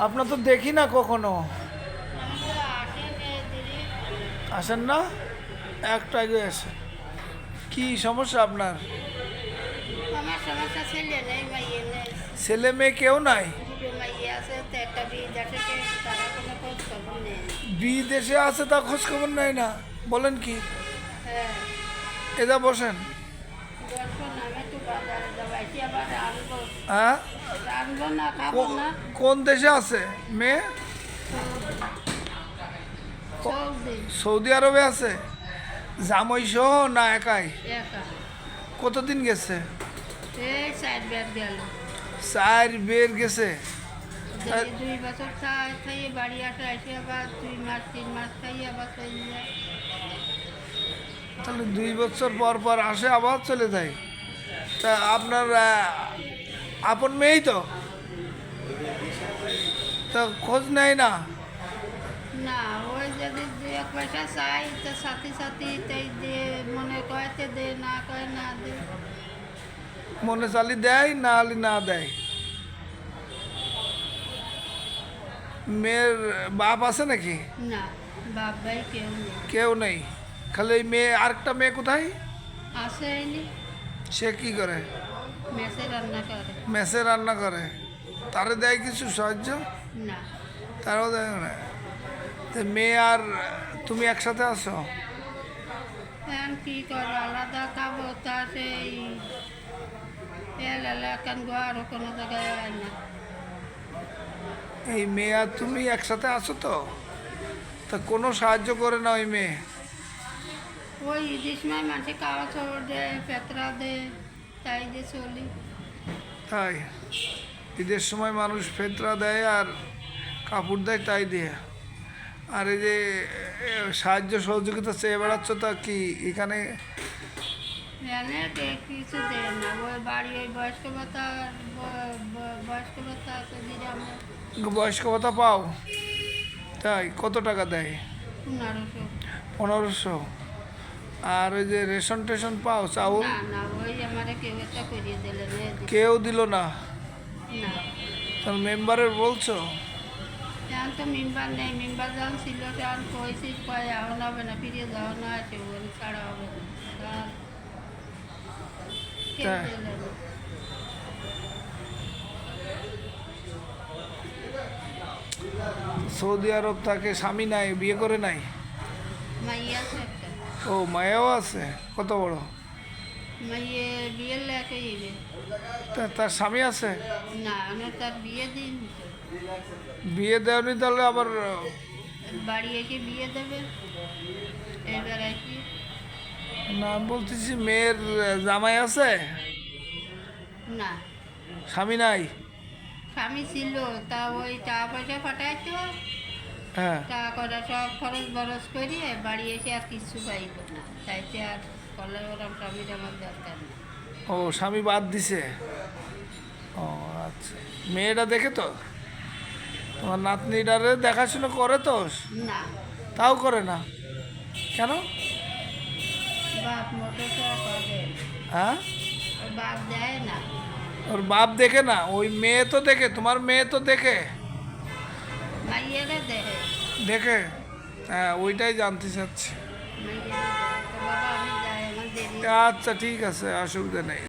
আপনার তো দেখি না কখনো। আসেন না, একটা আগে আসে। কি সমস্যা আপনার? আমার সমস্যা ছেলে নেই, মাইয়ে নেই। ছেলে মেয়ে কেউ নাই? দুটো মাইয়ে আছে, তো একটা বিয়ে দেখেছে, তারা কোনো খোঁজ খবর নেই। বিদেশে আছে, তা খোঁজ খবর নেয় না? বলেন কি? হ্যাঁ, এদা বসেন। দর্শন আমি তো বাজারে যাবাইছি, আবার রানবো। হ্যাঁ, রানবো না, খাবো না। কোন দেশে আছে মেয়ে? সৌদি। সৌদি আরবে আছে? জামাই সহ না একাই? একা। কতদিন গেছে? এই সাইড ব্যাগ গেল। 4 বের গেছে। যদি 2 বছর খাইয়ে বাড়ি আসে আবার 2 মাস 3 মাস খাইয়ে আবার চলে যায়। তাহলে 2 বছর পর পর আসে, আবার চলে যায়। তা আপনার আপন মেয়েই তো, তা খোঁজ নেয় না? না, ওই যদি 2 এক পয়সা চাই তো সাথে সাথে তাই দে, মনে কয়তে দে, না কয় না দে। মনে চালি দেয়, না আলি না দেয়। মেয়ের বাপ আছে নাকি? না, বাপ ভাই কেউ নেই। কেউ নেই, খালি এই মেয়ে। আরেকটা মেয়ে কোথায়? আসে এলি, সে কি করে? মেসে রান্না করে। মেসে রান্না করে। তারে দেয় কিছু সাহায্য? না, তারও দেয় না। তো মেয়ে আর তুমি একসাথে আছো? এখন কি করে আলাদা খাবো, তা সেই এলাকান ঘর কোনো জায়গায় হয় না। এই মেয়ে আর তুমি একসাথে আছো তো? তা কোনো সাহায্য করে না ওই মেয়ে? ওই ঈদের সময় মাঝে খাওয়া চোর দেয়, পেতরা দেয়, তাই যে চলি। তাই? ঈদের সময় মানুষ ফেতরা দেয় আর কাপড় দেয়, তাই দিয়ে। আর এই যে সাহায্য সহযোগিতা চেয়ে বেড়াচ্ছ, তা কি এখানে? এনে কিছু দেয় না, ওই বাড়ি ওই বয়স্ক ভাতা, বয়স্ক ভাতা আছে দিলে আমরা বয়স্ক ভাতা পাও? তাই? কত টাকা দেয়? 1500। 1500? আর ওই যে রেশন টেশন পাও, চাউল? না না, ওই আমার কেউ একটা করিয়ে দিলেন। কেউ দিল না? না, তার মেম্বারের বলছো? এখন তো মেম্বার নেই। মেম্বার যখন ছিল তখন কইছি, কয় এখন হবে না, ফিরিয়ে যাওয়া না, আছে ওই ছাড়া হবে না। তখন কেউ তাই? দিল না। সৌদি আরব থাকে, স্বামী নাই, বিয়ে করে নাই? মাইয়া আছে একটা। ও, মায়াও আছে? কত বড়? মাইয়ে বিয়ের লেখে ইবে। তার স্বামী আছে? না, আমি তার বিয়ে দিন, বিয়ে দেওনি? তাহলে আবার বাড়ি এসে বিয়ে দেবে এবার আর কি। না, আমি বলতেছি মেয়ের জামাই আছে? না, স্বামী নাই? স্বামী ছিল, তা ওই টাকা পয়সা পাঠাইতো, হ্যাঁ। টাকা করা সব খরচ বরচ করিয়ে বাড়ি এসে আর কিছু পাইব না, তাইতে আর করলে ওরম স্বামীর আমার দরকার নেই। ও, স্বামী বাদ দিছে? ও আচ্ছা। মেয়েটা দেখে তো? তোমার নাতনিটারে দেখাশোনা করে তো? না, তাও করে না? কেন? বাপ মোটর করে, হ্যাঁ? ওর বাপ দেয় না। ওর বাপ দেখে না? ওই মেয়ে তো দেখে, তোমার মেয়ে তো দেখে? মাইয়েরে দেয়, দেখে? হ্যাঁ, ওইটাই জানতে চাচ্ছি। মাইয়েরে দেয়। তো বাবা আমি যাই, আমার দেরি। আচ্ছা, ঠিক আছে, অসুবিধা নেই।